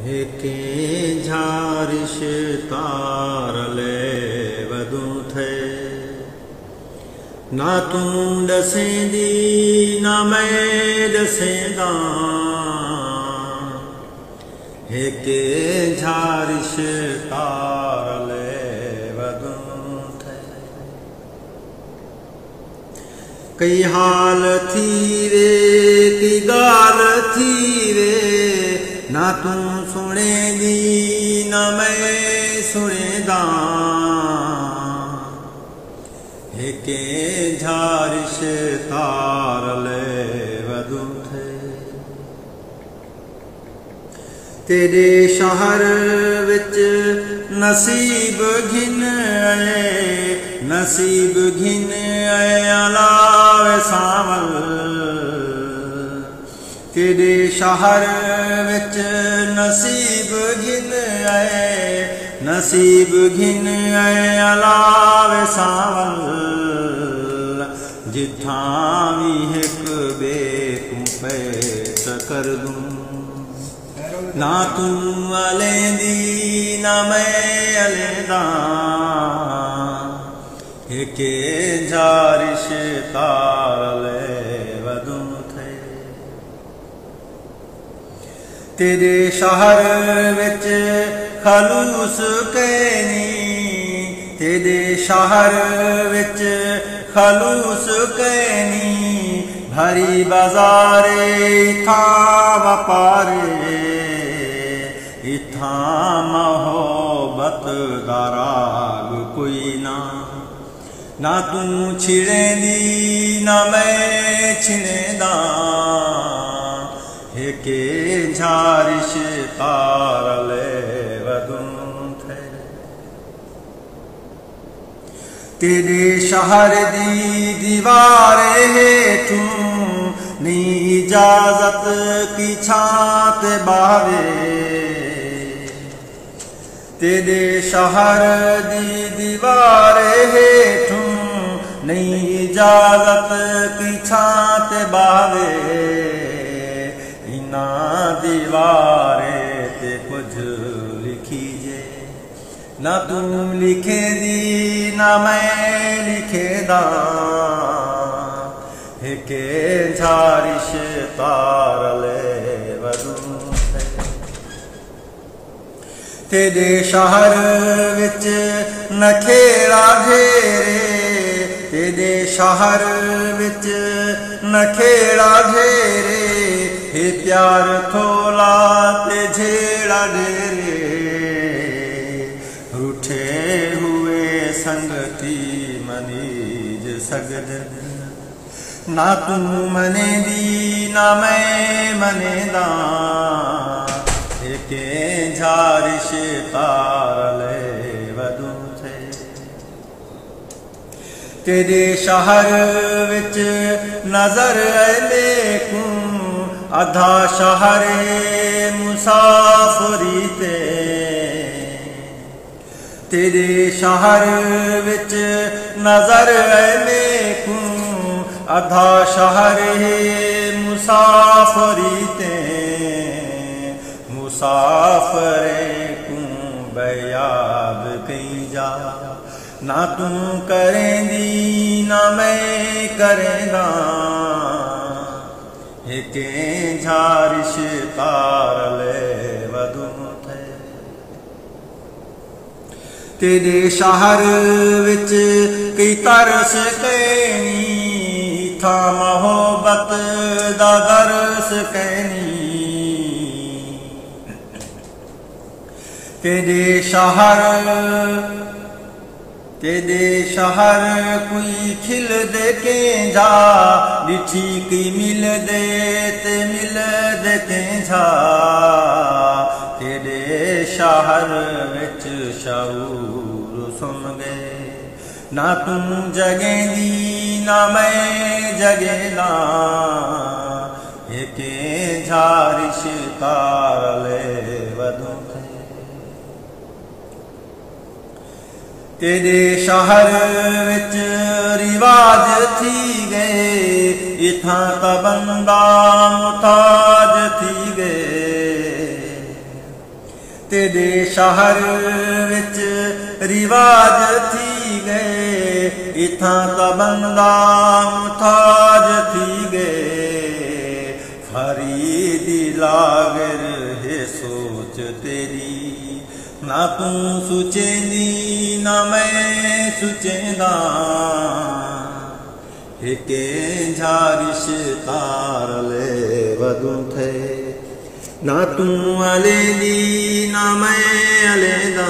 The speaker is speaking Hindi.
हेके झारिश तारले वधू थे ना तू दसेंदी ना मैं दसेंदा हेके झारिश तारले वधू थे कई हाल थी वे कई गाल थी वे ना तू सुनेगी ना मैं सुनेदा हेके झारिश तारले वधू थे तेरे शहर विच नसीब घिन आए नसीब घिन आए अलावे सावल तेरे शहर विच नसीब घिन आए नसीब घिन आए अलावे सावल जिथा भी एक बेकू पैस कर दूं ना तू अलेंदी ना मैं अलेंदा हेके झारिश तारले वधू थे तेरे शहर विच खलूस कैनी तेरे शहर विच खलूस कैनी भरी बाजारे इथा वपारे इथा मोहब्बत दा राग कोई ना तू छिड़ेंदी ना मैं छिड़ेंदा हेके झारिश तारले वधू थे तेरे शहर दी दीवारे हेठू नी इजाजत की छात बावे तेरे शहर दी दीवारे हेठू नी इजाजत की छात बावे इना दीवारे ते कुछ लिखीजे ना तू लिखे दी ना मैं लिखेदा हेके झारिश तारले वधू थे तेरे शहर विच नखेड़ा ढेरे तेरे शहर विच नखेड़ा ढेरे हे प्यार थोला ते झेड़ा ढेरे रूठे हुए संगती मनीज सगद ना तू मने दी ना मैं मनेदा हेके झारिश तारले वधू थे तेरे शहर विच नजर लेकू आधा शहर मुसाफरी ते तेरे शहर विच नजर लेकू आधा शहर मुसाफरी ते मुसाफरे को बयाद कई जा ना तू करेंदी ना मैं करेंदा हेके झारिश तारले वधू थे तेरे शहर विच कई तरस कैनी था मोहब्बत दा दरस कैनी तेरे शहर कोई खिल दे के जा डिठी की मिल दे ते मिल दे के जा तेरे शहर विच शऊर सुन गए ना तू जगेंदी ना मैं जगेदा हेके झारिश तारले वधू थे तेरे शहर विच रिवाज थी गए इथा का बंदा मुताज थी गए तेरे शहर विच रिवाज थी गए, इथां ता बंदा मुताज थी गए। फरीदी लागर है सोच तेरी, ना तू सुचेंदी ना मैं सुचेंदा। हिके झारिश तारले वदू थे, ना तू अलेंदी ना मैं अलेंदा।